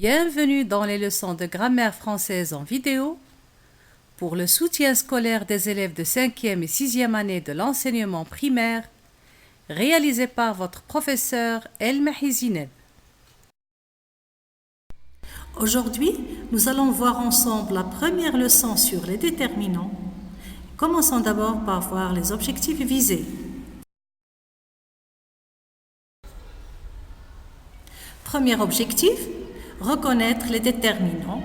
Bienvenue dans les leçons de grammaire française en vidéo pour le soutien scolaire des élèves de 5e et 6e année de l'enseignement primaire, réalisé par votre professeur El Mahizineb. Aujourd'hui, nous allons voir ensemble la première leçon sur les déterminants. Commençons d'abord par voir les objectifs visés. Premier objectif, reconnaître les déterminants.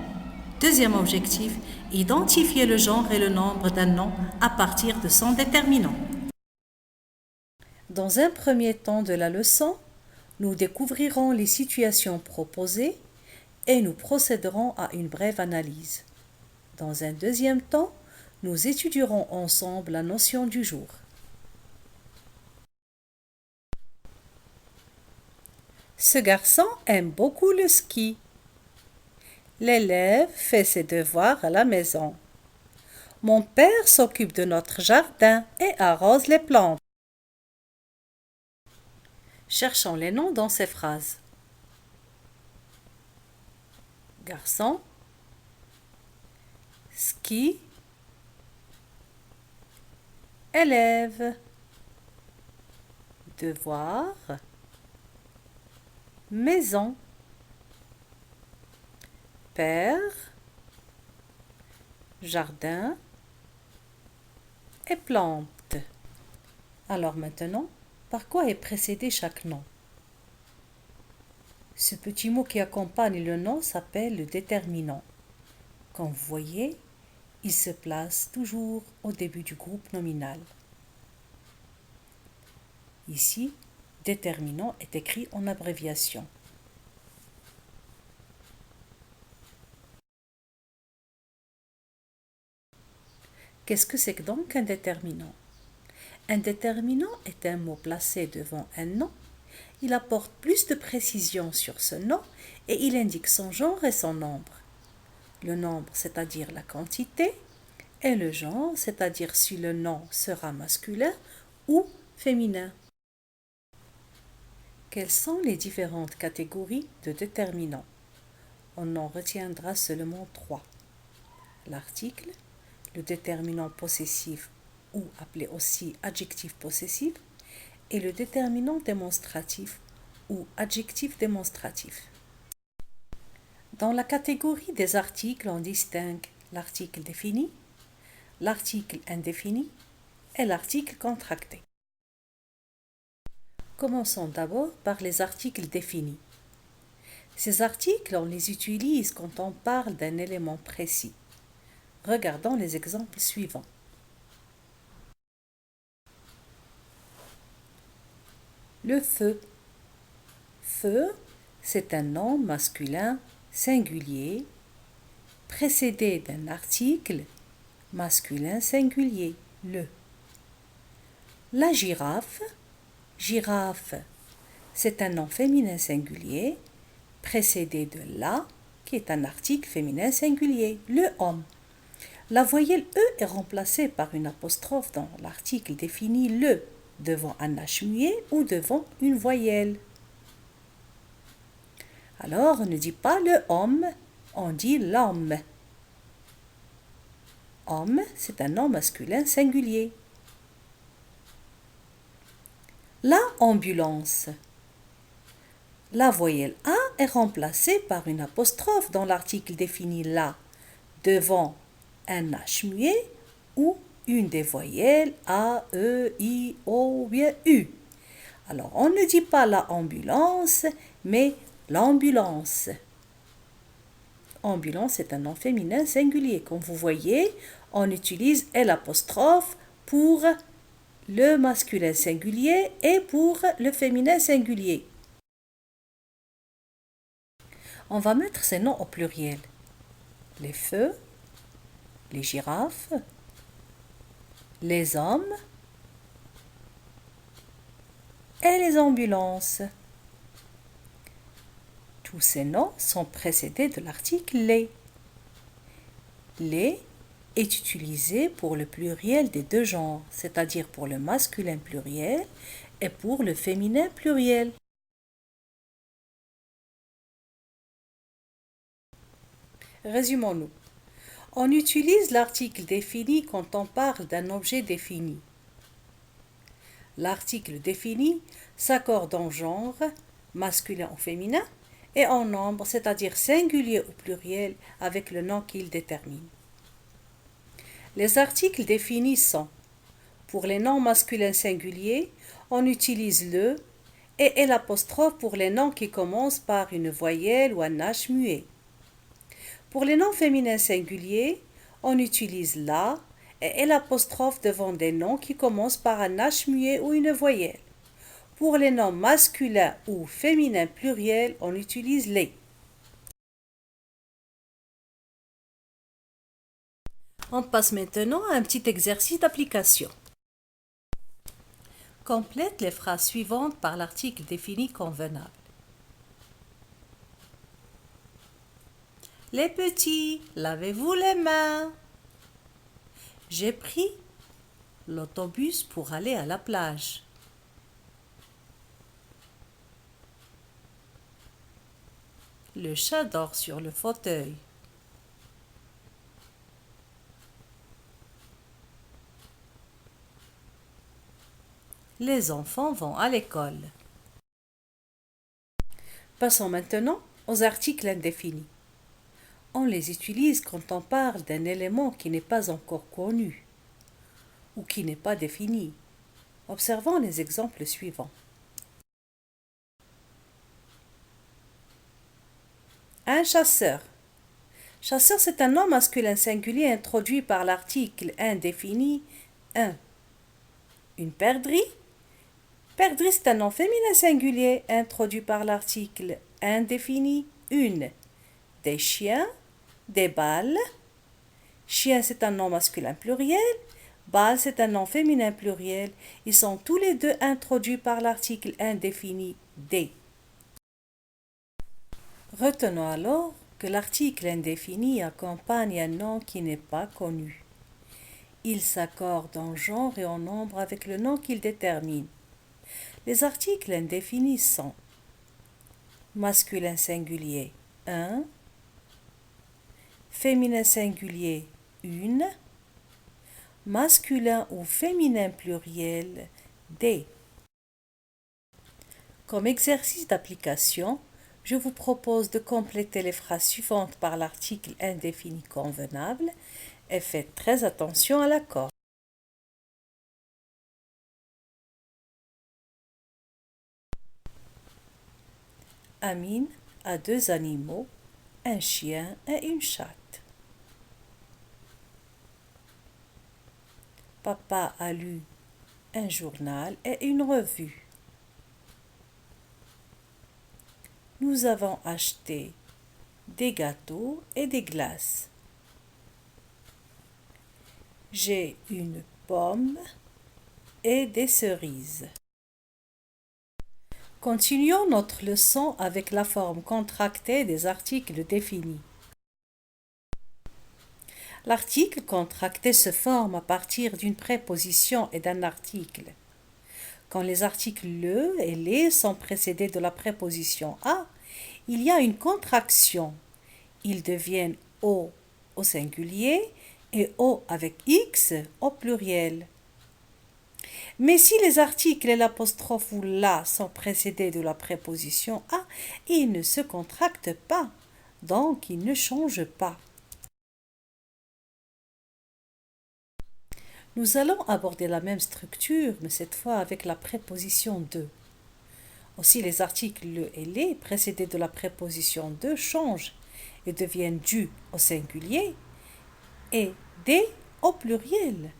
Deuxième objectif, identifier le genre et le nombre d'un nom à partir de son déterminant. Dans un premier temps de la leçon, nous découvrirons les situations proposées et nous procéderons à une brève analyse. Dans un deuxième temps, nous étudierons ensemble la notion du jour. Ce garçon aime beaucoup le ski. L'élève fait ses devoirs à la maison. Mon père s'occupe de notre jardin et arrose les plantes. Cherchons les noms dans ces phrases. Garçon, ski, élève, devoir, maison, père, jardin et plante. Alors maintenant, par quoi est précédé chaque nom? Ce petit mot qui accompagne le nom s'appelle le déterminant. Comme vous voyez, il se place toujours au début du groupe nominal. Ici, déterminant est écrit en abréviation. Qu'est-ce que c'est donc un déterminant? Un déterminant est un mot placé devant un nom. Il apporte plus de précision sur ce nom et il indique son genre et son nombre. Le nombre, c'est-à-dire la quantité, et le genre, c'est-à-dire si le nom sera masculin ou féminin. Quelles sont les différentes catégories de déterminants? On en retiendra seulement 3. L'article, le déterminant possessif ou appelé aussi adjectif possessif, et le déterminant démonstratif ou adjectif démonstratif. Dans la catégorie des articles, on distingue l'article défini, l'article indéfini et l'article contracté. Commençons d'abord par les articles définis. Ces articles, on les utilise quand on parle d'un élément précis. Regardons les exemples suivants. Le feu. Feu, c'est un nom masculin singulier précédé d'un article masculin singulier, le. La girafe. Girafe, c'est un nom féminin singulier précédé de la, qui est un article féminin singulier, le homme. La voyelle E est remplacée par une apostrophe dans l'article défini le, devant un H muet ou devant une voyelle. Alors, on ne dit pas le homme, on dit l'homme. Homme, c'est un nom masculin singulier. La ambulance. La voyelle A est remplacée par une apostrophe dans l'article défini la, devant un H muet ou une des voyelles A, E, I, O ou bien U. Alors, on ne dit pas la ambulance, mais l'ambulance. Ambulance est un nom féminin singulier. Comme vous voyez, on utilise L' pour le masculin singulier et pour le féminin singulier. On va mettre ces noms au pluriel. Les feux, les girafes, les hommes et les ambulances. Tous ces noms sont précédés de l'article les. Les est utilisé pour le pluriel des deux genres, c'est-à-dire pour le masculin pluriel et pour le féminin pluriel. Résumons-nous. On utilise l'article défini quand on parle d'un objet défini. L'article défini s'accorde en genre, masculin ou féminin, et en nombre, c'est-à-dire singulier ou pluriel, avec le nom qu'il détermine. Les articles définis sont: pour les noms masculins singuliers, on utilise le et l'apostrophe pour les noms qui commencent par une voyelle ou un H muet. Pour les noms féminins singuliers, on utilise la et l'apostrophe devant des noms qui commencent par un H muet ou une voyelle. Pour les noms masculins ou féminins pluriels, on utilise les. On passe maintenant à un petit exercice d'application. Complète les phrases suivantes par l'article défini convenable. Les petits, lavez-vous les mains. J'ai pris l'autobus pour aller à la plage. Le chat dort sur le fauteuil. Les enfants vont à l'école. Passons maintenant aux articles indéfinis. On les utilise quand on parle d'un élément qui n'est pas encore connu ou qui n'est pas défini. Observons les exemples suivants. Un chasseur. Chasseur, c'est un nom masculin singulier introduit par l'article indéfini un. Une perdrix. Perdrix, c'est un nom féminin singulier introduit par l'article indéfini une. Des chiens, des balles. Chien, c'est un nom masculin pluriel. Balle, c'est un nom féminin pluriel. Ils sont tous les deux introduits par l'article indéfini des. Retenons alors que l'article indéfini accompagne un nom qui n'est pas connu. Il s'accorde en genre et en nombre avec le nom qu'il détermine. Les articles indéfinis sont masculin singulier un, féminin singulier une, masculin ou féminin pluriel des. Comme exercice d'application, je vous propose de compléter les phrases suivantes par l'article indéfini convenable et faites très attention à l'accord. Amine a deux animaux, un chien et une chatte. Papa a lu un journal et une revue. Nous avons acheté des gâteaux et des glaces. J'ai une pomme et des cerises. Continuons notre leçon avec la forme contractée des articles définis. L'article contracté se forme à partir d'une préposition et d'un article. Quand les articles le et les sont précédés de la préposition à, il y a une contraction. Ils deviennent au singulier et o avec x au pluriel. Mais si les articles et l'apostrophe ou la sont précédés de la préposition à, ils ne se contractent pas, donc ils ne changent pas. Nous allons aborder la même structure, mais cette fois avec la préposition de. Aussi, les articles le et les précédés de la préposition de changent et deviennent du au singulier et des au pluriel.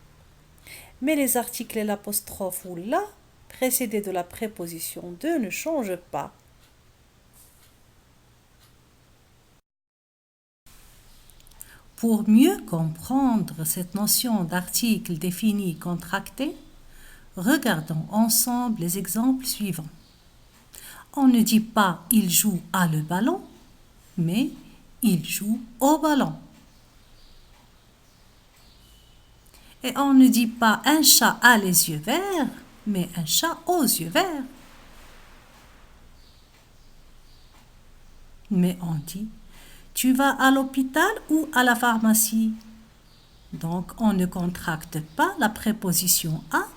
Mais les articles et l'apostrophe ou la précédés de la préposition de ne changent pas. Pour mieux comprendre cette notion d'article défini contracté, regardons ensemble les exemples suivants. On ne dit pas « il joue à le ballon », mais « il joue au ballon ». Et on ne dit pas « un chat a les yeux verts », mais « un chat aux yeux verts ». Mais on dit Tu vas à l'hôpital ou à la pharmacie? Donc, on ne contracte pas la préposition à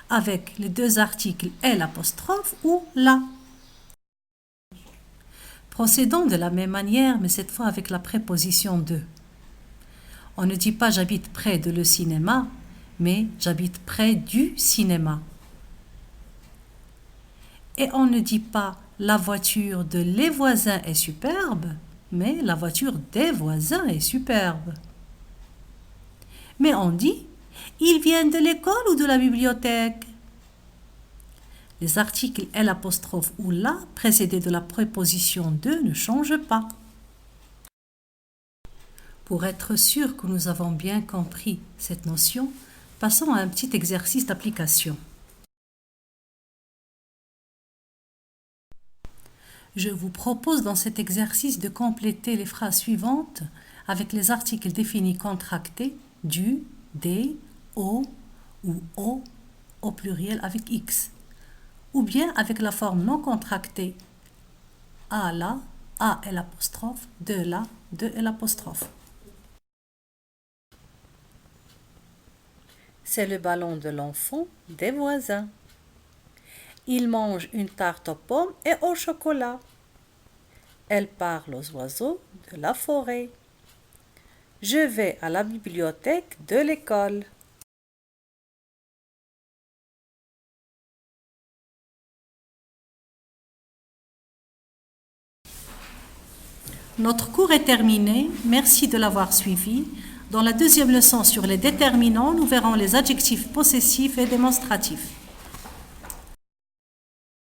avec les deux articles et l'apostrophe ou la. Procédons de la même manière, mais cette fois avec la préposition de. On ne dit pas j'habite près de le cinéma, mais j'habite près du cinéma. Et on ne dit pas la voiture de les voisins est superbe, mais la voiture des voisins est superbe. Mais on dit ils viennent de l'école ou de la bibliothèque. Les articles et l'apostrophe ou la précédés de la préposition de ne changent pas. Pour être sûr que nous avons bien compris cette notion, passons à un petit exercice d'application. Je vous propose dans cet exercice de compléter les phrases suivantes avec les articles définis contractés du, des, au ou au pluriel avec x, ou bien avec la forme non contractée à la, à et l'apostrophe, de la, de et l'apostrophe. C'est le ballon de l'enfant des voisins. Il mange une tarte aux pommes et au chocolat. Elle parle aux oiseaux de la forêt. Je vais à la bibliothèque de l'école. Notre cours est terminé. Merci de l'avoir suivi. Dans la deuxième leçon sur les déterminants, nous verrons les adjectifs possessifs et démonstratifs.